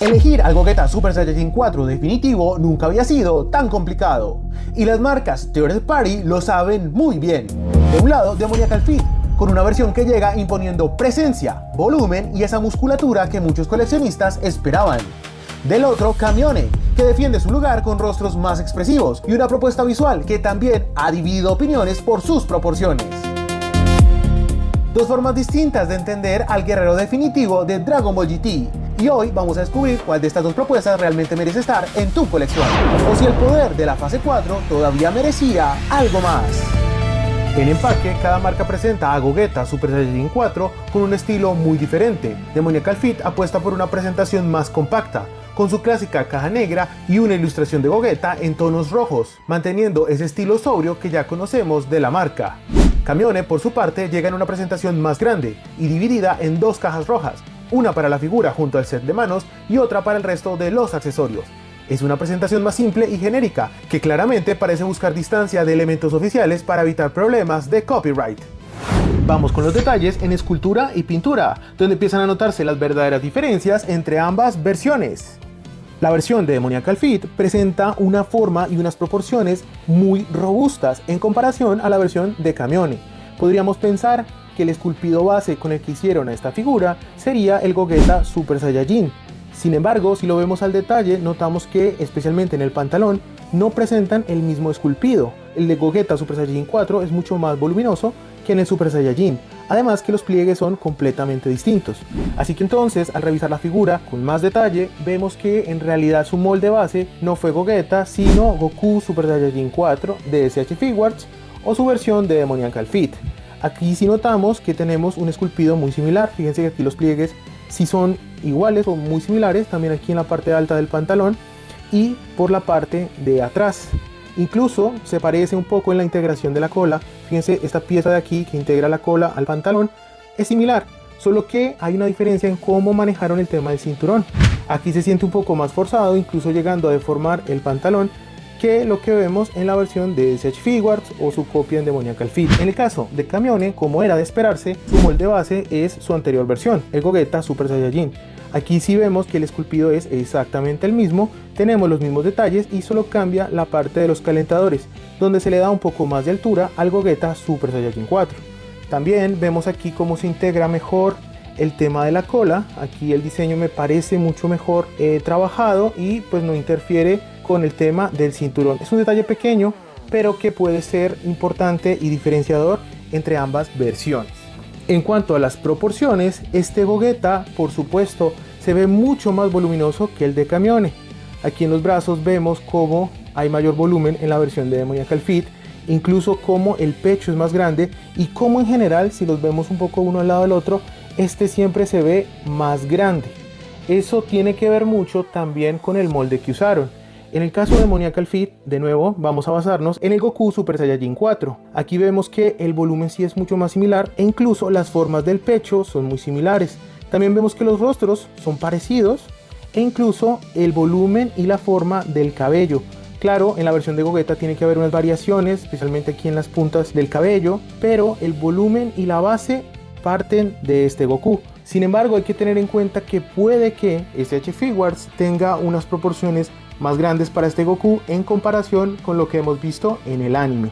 Elegir al Gogeta Super Saiyajin 4 definitivo nunca había sido tan complicado, y las marcas Third Party lo saben muy bien. De un lado, Demoniacal Fit, con una versión que llega imponiendo presencia, volumen y esa musculatura que muchos coleccionistas esperaban. Del otro, Camione, que defiende su lugar con rostros más expresivos y una propuesta visual que también ha dividido opiniones por sus proporciones. Dos formas distintas de entender al guerrero definitivo de Dragon Ball GT, y hoy vamos a descubrir cuál de estas dos propuestas realmente merece estar en tu colección, o si el poder de la fase 4 todavía merecía algo más. En empaque, cada marca presenta a Gogeta Super Saiyajin 4 con un estilo muy diferente. Demoniacal Fit apuesta por una presentación más compacta, con su clásica caja negra y una ilustración de Gogeta en tonos rojos, manteniendo ese estilo sobrio que ya conocemos de la marca. Camione, por su parte, llega en una presentación más grande y dividida en dos cajas rojas, una para la figura junto al set de manos y otra para el resto de los accesorios. Es una presentación más simple y genérica, que claramente parece buscar distancia de elementos oficiales para evitar problemas de copyright. Vamos con los detalles en escultura y pintura, donde empiezan a notarse las verdaderas diferencias entre ambas versiones. La versión de Demoniacal Fit presenta una forma y unas proporciones muy robustas en comparación a la versión de Camione. Podríamos pensar que el esculpido base con el que hicieron a esta figura sería el Gogeta Super Saiyajin. Sin embargo, si lo vemos al detalle, notamos que, especialmente en el pantalón, no presentan el mismo esculpido. El de Gogeta Super Saiyajin 4 es mucho más voluminoso que en el Super Saiyajin, además que los pliegues son completamente distintos. Así que entonces, al revisar la figura con más detalle, vemos que en realidad su molde base no fue Gogeta, sino Goku Super Saiyajin 4 de SH Figuarts o su versión de Demoniacal Fit. Aquí sí notamos que tenemos un esculpido muy similar. Fíjense que aquí los pliegues sí son iguales o muy similares, también aquí en la parte alta del pantalón y por la parte de atrás. Incluso se parece un poco en la integración de la cola. Fíjense, esta pieza de aquí que integra la cola al pantalón es similar, solo que hay una diferencia en cómo manejaron el tema del cinturón. Aquí se siente un poco más forzado, incluso llegando a deformar el pantalón, que lo que vemos en la versión de SH Figuarts o su copia en Demoniacal Fit. En el caso de Camione, como era de esperarse, su molde base es su anterior versión, el Gogeta Super Saiyajin. Aquí sí vemos que el esculpido es exactamente el mismo, tenemos los mismos detalles y solo cambia la parte de los calentadores, donde se le da un poco más de altura al Gogeta Super Saiyajin 4. También vemos aquí cómo se integra mejor el tema de la cola. Aquí el diseño me parece mucho mejor trabajado y pues no interfiere con el tema del cinturón. Es un detalle pequeño, pero que puede ser importante y diferenciador entre ambas versiones. En cuanto a las proporciones, este Gogeta, por supuesto, se ve mucho más voluminoso que el de Camione. Aquí en los brazos vemos cómo hay mayor volumen en la versión de Demoniacal Fit, incluso cómo el pecho es más grande y cómo en general, si los vemos un poco uno al lado del otro, este siempre se ve más grande. Eso tiene que ver mucho también con el molde que usaron. En el caso de Demoniacal Fit, de nuevo, vamos a basarnos en el Goku Super Saiyajin 4. Aquí vemos que el volumen sí es mucho más similar e incluso las formas del pecho son muy similares. También vemos que los rostros son parecidos e incluso el volumen y la forma del cabello. Claro, en la versión de Gogeta tiene que haber unas variaciones, especialmente aquí en las puntas del cabello, pero el volumen y la base parten de este Goku. Sin embargo, hay que tener en cuenta que puede que SH Figuarts tenga unas proporciones más grandes para este Goku en comparación con lo que hemos visto en el anime.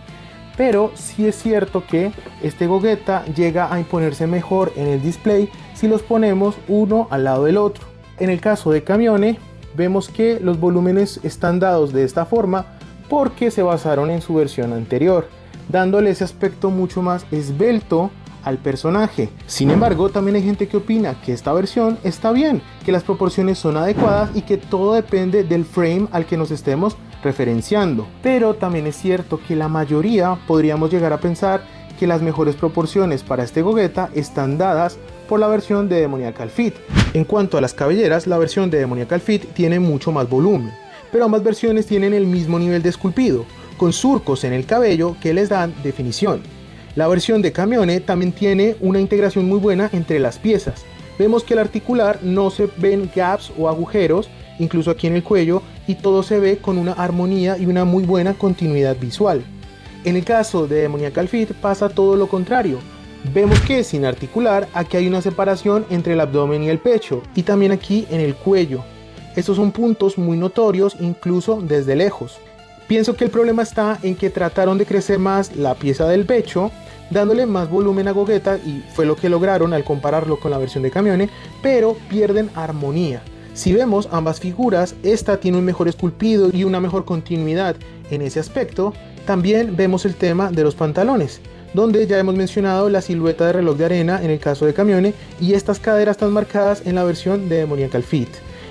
Pero sí es cierto que este Gogeta llega a imponerse mejor en el display si los ponemos uno al lado del otro. En el caso de Camione, vemos que los volúmenes están dados de esta forma porque se basaron en su versión anterior, dándole ese aspecto mucho más esbelto al personaje. Sin embargo, también hay gente que opina que esta versión está bien, que las proporciones son adecuadas y que todo depende del frame al que nos estemos referenciando. Pero también es cierto que la mayoría podríamos llegar a pensar que las mejores proporciones para este Gogeta están dadas por la versión de Demoniacal Fit. En cuanto a las cabelleras, la versión de Demoniacal Fit tiene mucho más volumen, pero ambas versiones tienen el mismo nivel de esculpido, con surcos en el cabello que les dan definición. La versión de Camione también tiene una integración muy buena entre las piezas. Vemos que al articular no se ven gaps o agujeros, incluso aquí en el cuello, y todo se ve con una armonía y una muy buena continuidad visual. En el caso de Demoniacal Fit pasa todo lo contrario. Vemos que sin articular aquí hay una separación entre el abdomen y el pecho, y también aquí en el cuello. Estos son puntos muy notorios incluso desde lejos. Pienso que el problema está en que trataron de crecer más la pieza del pecho, dándole más volumen a Gogeta, y fue lo que lograron al compararlo con la versión de Camione, pero pierden armonía. Si vemos ambas figuras, esta tiene un mejor esculpido y una mejor continuidad en ese aspecto. También vemos el tema de los pantalones, donde ya hemos mencionado la silueta de reloj de arena en el caso de Camione y estas caderas tan marcadas en la versión de Demoniacal Fit.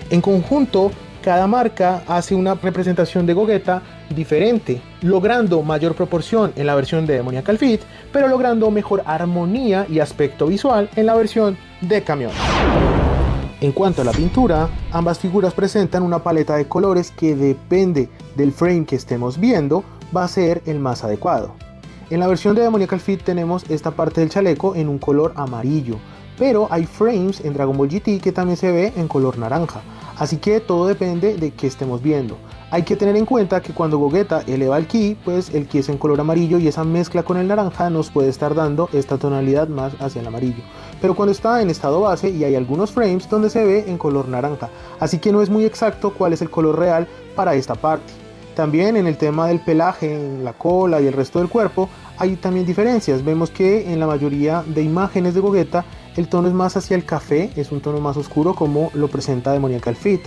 En conjunto, cada marca hace una representación de Gogeta diferente, logrando mayor proporción en la versión de Demoniacal Fit, pero logrando mejor armonía y aspecto visual en la versión de Camione. En cuanto a la pintura, ambas figuras presentan una paleta de colores que depende del frame que estemos viendo, va a ser el más adecuado. En la versión de Demoniacal Fit tenemos esta parte del chaleco en un color amarillo, pero hay frames en Dragon Ball GT que también se ve en color naranja, así que todo depende de qué estemos viendo. Hay que tener en cuenta que cuando Gogeta eleva el ki, pues el ki es en color amarillo y esa mezcla con el naranja nos puede estar dando esta tonalidad más hacia el amarillo. Pero cuando está en estado base y hay algunos frames donde se ve en color naranja, así que no es muy exacto cuál es el color real para esta parte. También en el tema del pelaje, en la cola y el resto del cuerpo, hay también diferencias. Vemos que en la mayoría de imágenes de Gogeta el tono es más hacia el café, es un tono más oscuro como lo presenta Demoniacal Fit.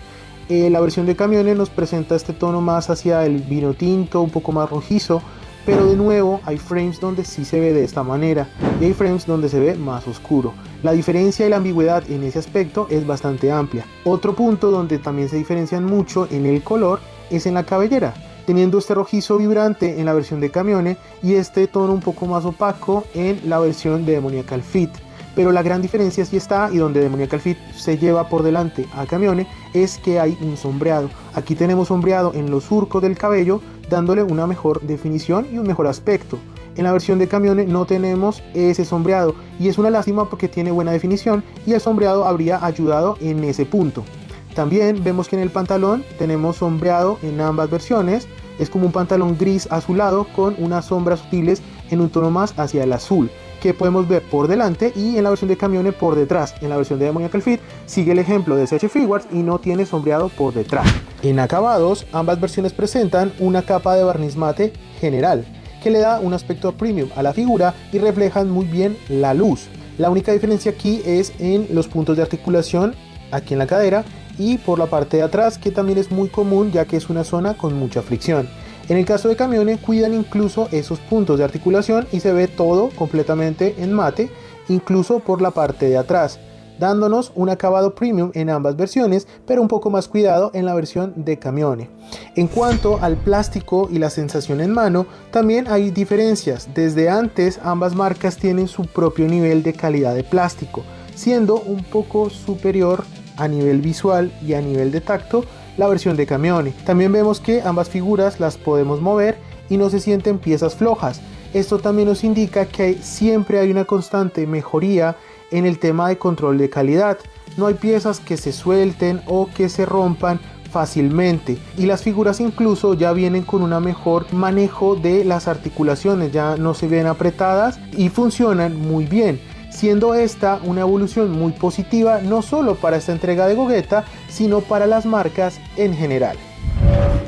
La versión de Camione nos presenta este tono más hacia el vino tinto, un poco más rojizo, pero de nuevo hay frames donde sí se ve de esta manera y hay frames donde se ve más oscuro. La diferencia y la ambigüedad en ese aspecto es bastante amplia. Otro punto donde también se diferencian mucho en el color es en la cabellera, teniendo este rojizo vibrante en la versión de Camione y este tono un poco más opaco en la versión de Demoniacal Fit. Pero la gran diferencia sí está, y donde Demoniacal Fit se lleva por delante a Camione, es que hay un sombreado. Aquí tenemos sombreado en los surcos del cabello, dándole una mejor definición y un mejor aspecto. En la versión de Camione no tenemos ese sombreado y es una lástima porque tiene buena definición y el sombreado habría ayudado en ese punto. También vemos que en el pantalón tenemos sombreado en ambas versiones, es como un pantalón gris azulado con unas sombras sutiles en un tono más hacia el azul, que podemos ver por delante y en la versión de Camione por detrás. En la versión de Demoniacal Fit sigue el ejemplo de CH Figuarts y no tiene sombreado por detrás. En acabados, ambas versiones presentan una capa de barniz mate general, que le da un aspecto premium a la figura y reflejan muy bien la luz. La única diferencia aquí es en los puntos de articulación, aquí en la cadera, y por la parte de atrás, que también es muy común ya que es una zona con mucha fricción. En el caso de Camione cuidan incluso esos puntos de articulación y se ve todo completamente en mate, incluso por la parte de atrás, dándonos un acabado premium en ambas versiones, pero un poco más cuidado en la versión de Camione. En cuanto al plástico y la sensación en mano, también hay diferencias. Desde antes ambas marcas tienen su propio nivel de calidad de plástico, siendo un poco superior a nivel visual y a nivel de tacto la versión de Camione. También vemos que ambas figuras las podemos mover y no se sienten piezas flojas. Esto también nos indica que siempre hay una constante mejoría en el tema de control de calidad. No hay piezas que se suelten o que se rompan fácilmente y las figuras incluso ya vienen con un mejor manejo de las articulaciones, ya no se ven apretadas y funcionan muy bien, siendo esta una evolución muy positiva no solo para esta entrega de Gogeta, sino para las marcas en general.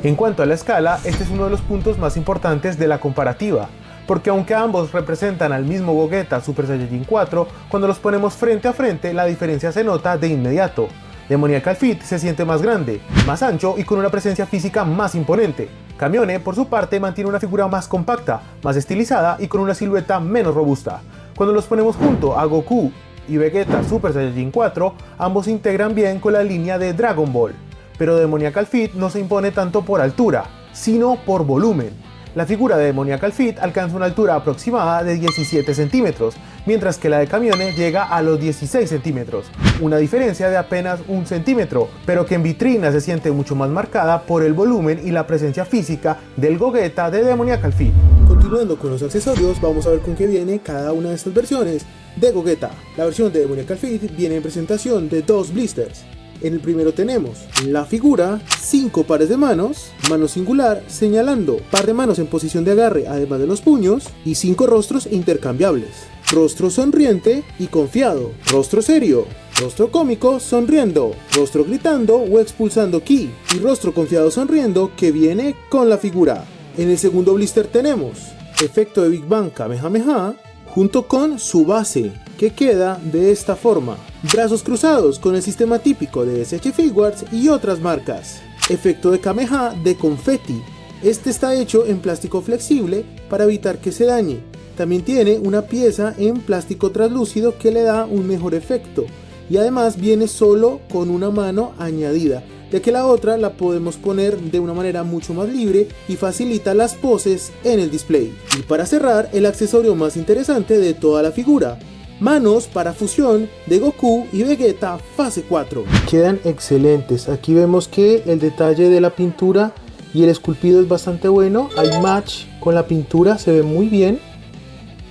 En cuanto a la escala, este es uno de los puntos más importantes de la comparativa, porque aunque ambos representan al mismo Gogeta Super Saiyajin 4, cuando los ponemos frente a frente la diferencia se nota de inmediato. Demoniacal Fit se siente más grande, más ancho y con una presencia física más imponente. Camione, por su parte, mantiene una figura más compacta, más estilizada y con una silueta menos robusta. Cuando los ponemos junto a Goku y Vegeta Super Saiyajin 4, ambos se integran bien con la línea de Dragon Ball, pero Demoniacal Fit no se impone tanto por altura, sino por volumen. La figura de Demoniacal Fit alcanza una altura aproximada de 17 centímetros, mientras que la de Camione llega a los 16 centímetros, una diferencia de apenas 1 centímetro, pero que en vitrina se siente mucho más marcada por el volumen y la presencia física del Gogeta de Demoniacal Fit. Continuando con los accesorios, vamos a ver con qué viene cada una de estas versiones de Gogeta. La versión de Demoniacal Fit viene en presentación de 2 blisters. En el primero tenemos la figura, 5 pares de manos, mano singular señalando, par de manos en posición de agarre además de los puños y 5 rostros intercambiables. Rostro sonriente y confiado, rostro serio, rostro cómico sonriendo, rostro gritando o expulsando ki, y rostro confiado sonriendo que viene con la figura. En el segundo blister tenemos efecto de Big Bang Kamehameha junto con su base, que queda de esta forma. Brazos cruzados con el sistema típico de SH Figuarts y otras marcas. Efecto de Kameha de confeti. Este está hecho en plástico flexible para evitar que se dañe. También tiene una pieza en plástico translúcido que le da un mejor efecto. Y además viene solo con una mano añadida, ya que la otra la podemos poner de una manera mucho más libre y facilita las poses en el display. Y para cerrar, el accesorio más interesante de toda la figura: manos para fusión de Goku y Vegeta fase 4. Quedan excelentes. Aquí vemos que el detalle de la pintura y el esculpido es bastante bueno. Hay match con la pintura, se ve muy bien.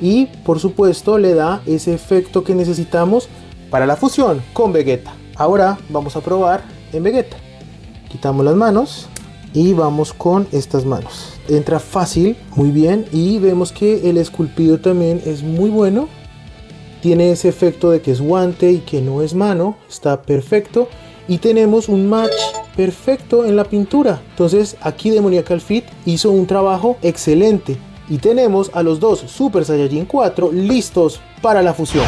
Y por supuesto le da ese efecto que necesitamos para la fusión con Vegeta. Ahora vamos a probar en Vegeta. Quitamos las manos y vamos con estas manos. Entra fácil, muy bien, y vemos que el esculpido también es muy bueno. Tiene ese efecto de que es guante y que no es mano, está perfecto. Y tenemos un match perfecto en la pintura. Entonces aquí Demoniacal Fit hizo un trabajo excelente. Y tenemos a los dos Super Saiyajin 4 listos para la fusión.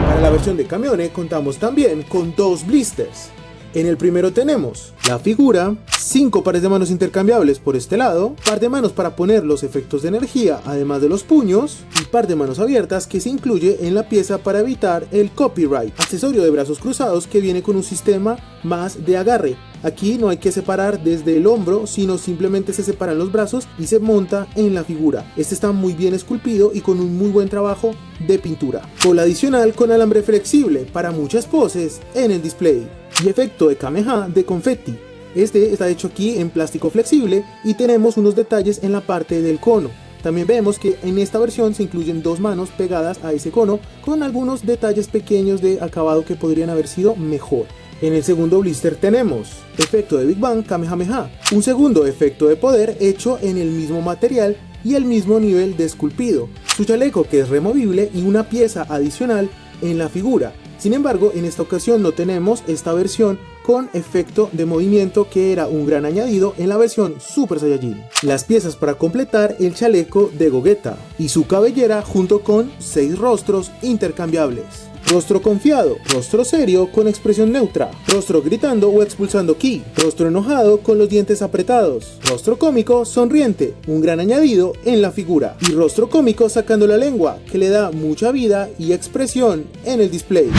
Para la versión de Kamione contamos también con dos blisters. En el primero tenemos la figura, 5 pares de manos intercambiables por este lado, par de manos para poner los efectos de energía además de los puños, y par de manos abiertas que se incluye en la pieza para evitar el copyright. Accesorio de brazos cruzados que viene con un sistema más de agarre. Aquí no hay que separar desde el hombro, sino simplemente se separan los brazos y se monta en la figura. Este está muy bien esculpido y con un muy buen trabajo de pintura. Cola adicional con alambre flexible para muchas poses en el display. Y efecto de Kameha de confeti. Este está hecho aquí en plástico flexible y tenemos unos detalles en la parte del cono. También vemos que en esta versión se incluyen dos manos pegadas a ese cono con algunos detalles pequeños de acabado que podrían haber sido mejor. En el segundo blister tenemos efecto de Big Bang Kamehameha, un segundo efecto de poder hecho en el mismo material y el mismo nivel de esculpido, su chaleco que es removible y una pieza adicional en la figura. Sin embargo, en esta ocasión no tenemos esta versión con efecto de movimiento, que era un gran añadido en la versión Super Saiyajin. Las piezas para completar el chaleco de Gogeta y su cabellera junto con 6 rostros intercambiables. Rostro confiado, rostro serio con expresión neutra, rostro gritando o expulsando ki, rostro enojado con los dientes apretados, rostro cómico sonriente, un gran añadido en la figura, y rostro cómico sacando la lengua, que le da mucha vida y expresión en el display.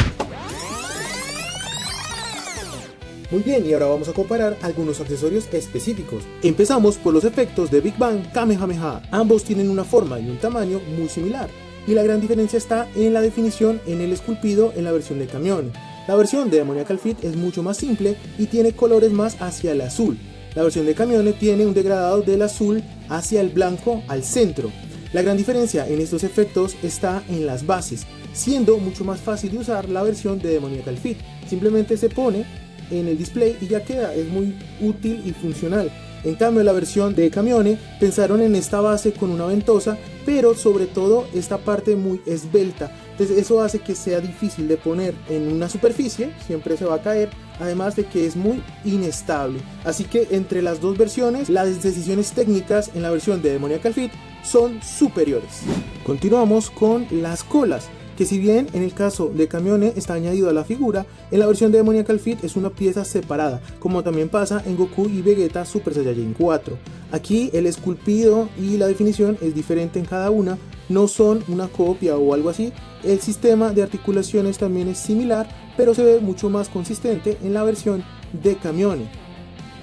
Muy bien, y ahora vamos a comparar algunos accesorios específicos. Empezamos por los efectos de Big Bang Kamehameha. Ambos tienen una forma y un tamaño muy similar, y la gran diferencia está en la definición en el esculpido en la versión de Kamione. La versión de Demoniacal Fit es mucho más simple y tiene colores más hacia el azul. La versión de Kamione tiene un degradado del azul hacia el blanco al centro. La gran diferencia en estos efectos está en las bases, siendo mucho más fácil de usar la versión de Demoniacal Fit. Simplemente se pone en el display y ya queda, es muy útil y funcional. En cambio, en la versión de Kamione pensaron en esta base con una ventosa, pero sobre todo esta parte muy esbelta. Entonces eso hace que sea difícil de poner en una superficie, siempre se va a caer, además de que es muy inestable. Así que entre las dos versiones, las decisiones técnicas en la versión de Demoniacal Fit son superiores. Continuamos con las colas, que si bien en el caso de Kamione está añadido a la figura, en la versión de Demoniacal Fit es una pieza separada, como también pasa en Goku y Vegeta Super Saiyajin 4. Aquí el esculpido y la definición es diferente en cada una, no son una copia o algo así. El sistema de articulaciones también es similar, pero se ve mucho más consistente en la versión de Kamione.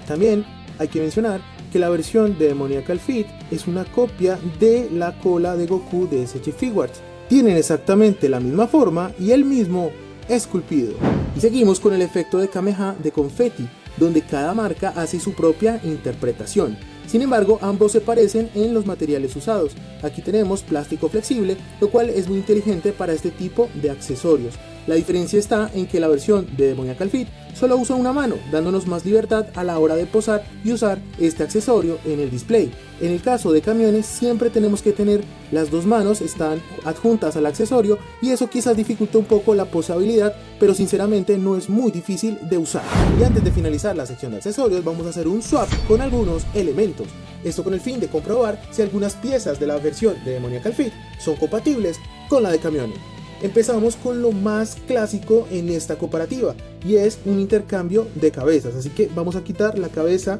También hay que mencionar que la versión de Demoniacal Fit es una copia de la cola de Goku de SH Figuarts. Tienen exactamente la misma forma y el mismo esculpido. Y seguimos con el efecto de Kameha de confeti, donde cada marca hace su propia interpretación. Sin embargo, ambos se parecen en los materiales usados. Aquí tenemos plástico flexible, lo cual es muy inteligente para este tipo de accesorios. La diferencia está en que la versión de Demoniacal Fit solo usa una mano, dándonos más libertad a la hora de posar y usar este accesorio en el display. En el caso de camiones siempre tenemos que tener las dos manos, están adjuntas al accesorio y eso quizás dificulta un poco la posabilidad, pero sinceramente no es muy difícil de usar. Y antes de finalizar la sección de accesorios vamos a hacer un swap con algunos elementos. Esto con el fin de comprobar si algunas piezas de la versión de Demoniacal Fit son compatibles con la de camiones. Empezamos con lo más clásico en esta comparativa y es un intercambio de cabezas, así que vamos a quitar la cabeza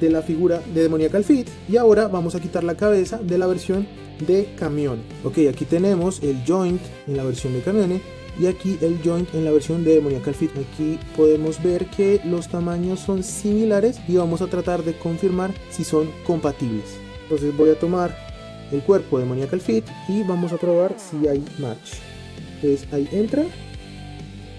de la figura de Demoniacal Fit y ahora vamos a quitar la cabeza de la versión de camiones. Ok, aquí tenemos el joint en la versión de camiones y aquí el joint en la versión de Demoniacal Fit. Aquí podemos ver que los tamaños son similares y vamos a tratar de confirmar si son compatibles. Entonces voy a tomar el cuerpo de Demoniacal Fit y vamos a probar si hay match. Entonces ahí entra,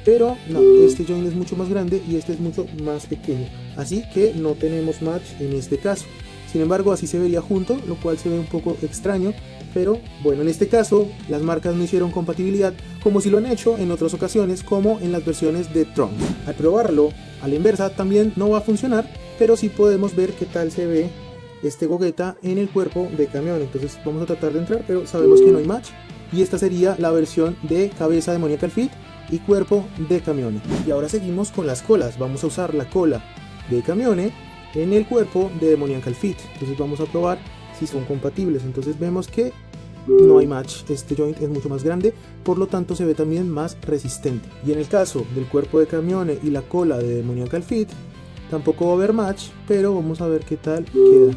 pero no, este joint es mucho más grande y este es mucho más pequeño, así que no tenemos match en este caso. Sin embargo, así se vería junto, lo cual se ve un poco extraño, pero bueno, en este caso las marcas no hicieron compatibilidad como si lo han hecho en otras ocasiones, como en las versiones de Tron. Al probarlo a la inversa también no va a funcionar, pero sí podemos ver qué tal se ve este Gogeta en el cuerpo de camión. Entonces vamos a tratar de entrar, pero sabemos que no hay match. Y esta sería la versión de cabeza de Demoniacal Fit y cuerpo de camiones. Y ahora seguimos con las colas. Vamos a usar la cola de camiones en el cuerpo de Demoniacal Fit. Entonces vamos a probar si son compatibles. Entonces vemos que no hay match. Este joint es mucho más grande, por lo tanto se ve también más resistente. Y en el caso del cuerpo de camiones y la cola de Demoniacal Fit, tampoco va a haber match, pero vamos a ver qué tal queda.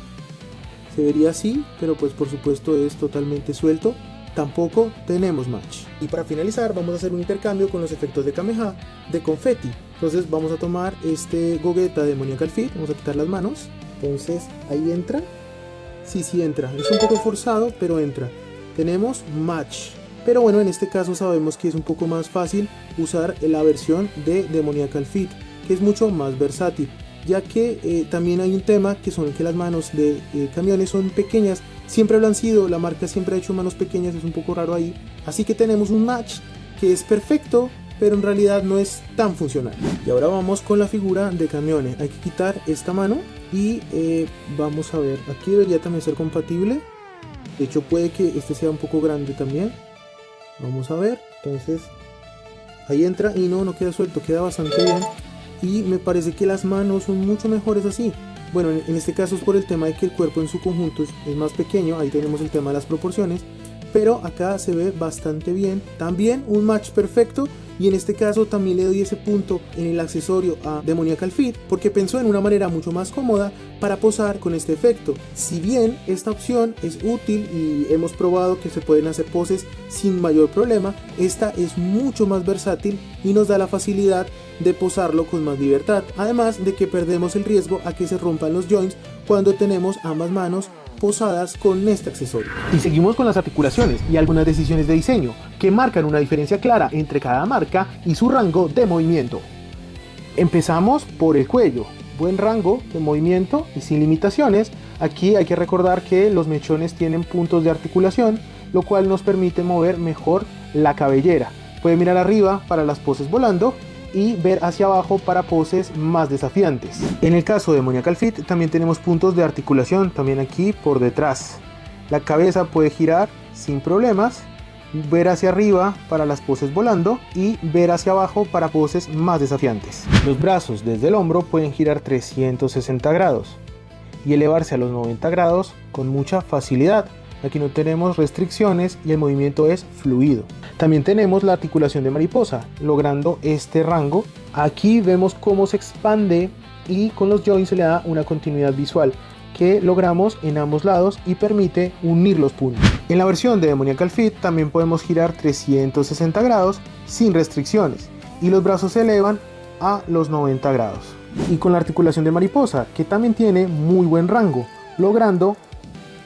Se vería así, pero pues por supuesto es totalmente suelto. Tampoco tenemos match. Y para finalizar vamos a hacer un intercambio con los efectos de Kameha de confetti. Entonces vamos a tomar este Gogeta de Demoniacal Fit, vamos a quitar las manos. Entonces ahí entra. Sí entra, es un poco forzado, pero entra. Tenemos match, pero bueno, en este caso sabemos que es un poco más fácil usar la versión de Demoniacal Fit, que es mucho más versátil, ya que también hay un tema que son que las manos de camiones son pequeñas. Siempre lo han sido, la marca siempre ha hecho manos pequeñas, es un poco raro ahí. Así que tenemos un match que es perfecto, pero en realidad no es tan funcional. Y ahora vamos con la figura de camiones. Hay que quitar esta mano y vamos a ver, aquí debería también ser compatible. De hecho puede que este sea un poco grande también. Vamos a ver, entonces ahí entra y no queda suelto, queda bastante bien. Y me parece que las manos son mucho mejores así. Bueno, en este caso es por el tema de que el cuerpo en su conjunto es más pequeño, ahí tenemos el tema de las proporciones, pero acá se ve bastante bien. También un match perfecto, y en este caso también le doy ese punto en el accesorio a Demoniacal Fit, porque pensó en una manera mucho más cómoda para posar con este efecto. Si bien esta opción es útil y hemos probado que se pueden hacer poses sin mayor problema, esta es mucho más versátil y nos da la facilidad de posarlo con más libertad, además de que perdemos el riesgo a que se rompan los joints cuando tenemos ambas manos posadas con este accesorio. Y seguimos con las articulaciones y algunas decisiones de diseño que marcan una diferencia clara entre cada marca y su rango de movimiento. Empezamos por el cuello, buen rango de movimiento y sin limitaciones. Aquí hay que recordar que los mechones tienen puntos de articulación, lo cual nos permite mover mejor la cabellera. Puede mirar arriba para las poses volando y ver hacia abajo para poses más desafiantes. En el caso de Demoniacal Fit también tenemos puntos de articulación, también aquí por detrás. La cabeza puede girar sin problemas, ver hacia arriba para las poses volando y ver hacia abajo para poses más desafiantes. Los brazos desde el hombro pueden girar 360 grados y elevarse a los 90 grados con mucha facilidad. Aquí no tenemos restricciones y el movimiento es fluido. También tenemos la articulación de mariposa, logrando este rango. Aquí vemos cómo se expande y con los joints se le da una continuidad visual que logramos en ambos lados y permite unir los puños. En la versión de Demoniacal Fit también podemos girar 360 grados sin restricciones y los brazos se elevan a los 90 grados. Y con la articulación de mariposa, que también tiene muy buen rango, logrando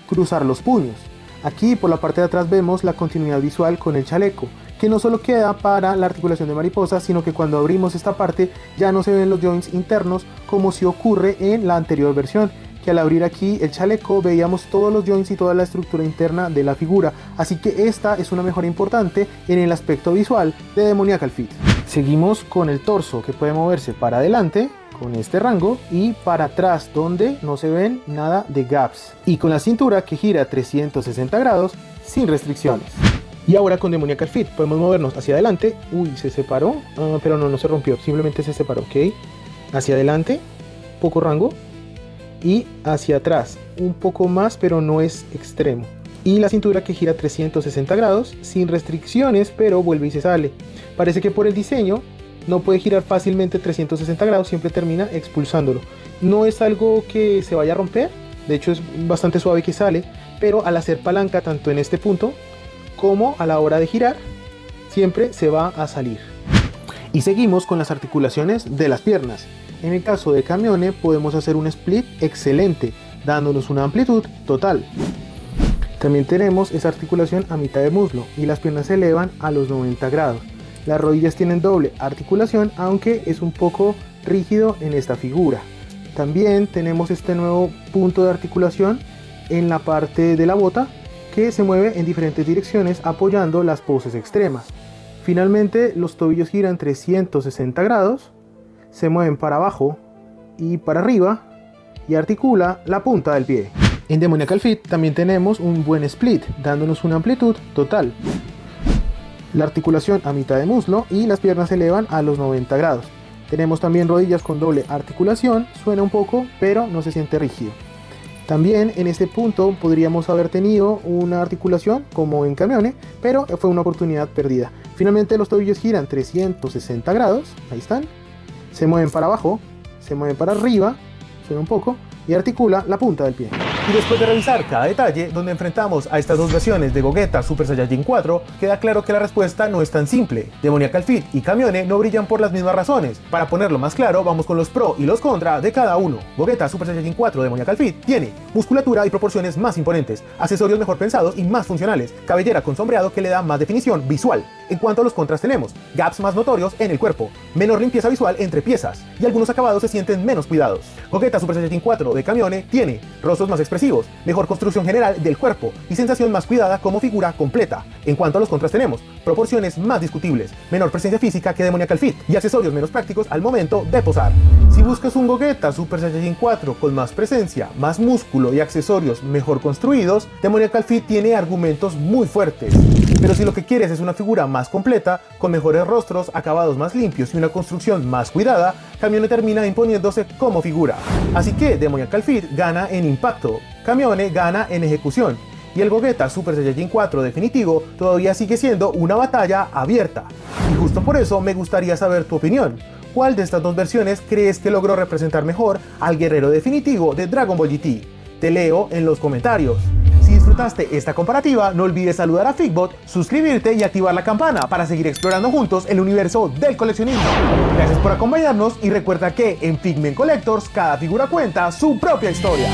cruzar los puños. Aquí por la parte de atrás vemos la continuidad visual con el chaleco, que no solo queda para la articulación de mariposa, sino que cuando abrimos esta parte ya no se ven los joints internos como si ocurre en la anterior versión, que al abrir aquí el chaleco veíamos todos los joints y toda la estructura interna de la figura, así que esta es una mejora importante en el aspecto visual de Demoniacal Fit. Seguimos con el torso, que puede moverse para adelante con este rango y para atrás, donde no se ven nada de gaps, y con la cintura que gira 360 grados sin restricciones. Y ahora con Demoniacal Fit podemos movernos hacia adelante. Uy, se separó, pero no se rompió, simplemente se separó, ok. Hacia adelante, poco rango, y hacia atrás, un poco más, pero no es extremo. Y la cintura que gira 360 grados sin restricciones, pero vuelve y se sale. Parece que por el diseño no puede girar fácilmente 360 grados, siempre termina expulsándolo. No es algo que se vaya a romper, de hecho es bastante suave que sale, pero al hacer palanca tanto en este punto como a la hora de girar, siempre se va a salir. Y seguimos con las articulaciones de las piernas. En el caso de Camione podemos hacer un split excelente, dándonos una amplitud total. También tenemos esa articulación a mitad de muslo y las piernas se elevan a los 90 grados. Las rodillas tienen doble articulación, aunque es un poco rígido en esta figura. También tenemos este nuevo punto de articulación en la parte de la bota, que se mueve en diferentes direcciones apoyando las poses extremas. Finalmente los tobillos giran 360 grados, se mueven para abajo y para arriba y articula la punta del pie. En Demoniacal Fit también tenemos un buen split, dándonos una amplitud total. La articulación a mitad de muslo y las piernas se elevan a los 90 grados. Tenemos también rodillas con doble articulación, suena un poco, pero no se siente rígido. También en este punto podríamos haber tenido una articulación como en Camione, pero fue una oportunidad perdida. Finalmente los tobillos giran 360 grados, ahí están, se mueven para abajo, se mueven para arriba, suena un poco, y articula la punta del pie. Y después de revisar cada detalle donde enfrentamos a estas dos versiones de Gogeta Super Saiyajin 4, queda claro que la respuesta no es tan simple. Demoniacal Fit y Camione no brillan por las mismas razones. Para ponerlo más claro, vamos con los pro y los contra de cada uno. Gogeta Super Saiyajin 4 Demoniacal Fit tiene musculatura y proporciones más imponentes, accesorios mejor pensados y más funcionales, cabellera con sombreado que le da más definición visual. En cuanto a los contras tenemos gaps más notorios en el cuerpo, menor limpieza visual entre piezas y algunos acabados se sienten menos cuidados. Gogeta Super Saiyajin 4 de Camione tiene rostros más expresivos, mejor construcción general del cuerpo y sensación más cuidada como figura completa. En cuanto a los contras tenemos proporciones más discutibles, menor presencia física que Demoniacal Fit y accesorios menos prácticos al momento de posar. Si buscas un Gogeta Super Saiyajin 4 con más presencia, más músculo y accesorios mejor construidos, Demoniacal Fit tiene argumentos muy fuertes. Pero si lo que quieres es una figura más completa, con mejores rostros, acabados más limpios y una construcción más cuidada, Camione termina imponiéndose como figura. Así que Demoniacal Fit gana en impacto, Camione gana en ejecución, y el Gogeta Super Saiyajin 4 definitivo todavía sigue siendo una batalla abierta. Y justo por eso me gustaría saber tu opinión. ¿Cuál de estas dos versiones crees que logró representar mejor al guerrero definitivo de Dragon Ball GT? Te leo en los comentarios. Si disfrutaste esta comparativa, no olvides saludar a Figbot, suscribirte y activar la campana para seguir explorando juntos el universo del coleccionismo. Gracias por acompañarnos y recuerda que en Figment Collectors cada figura cuenta su propia historia.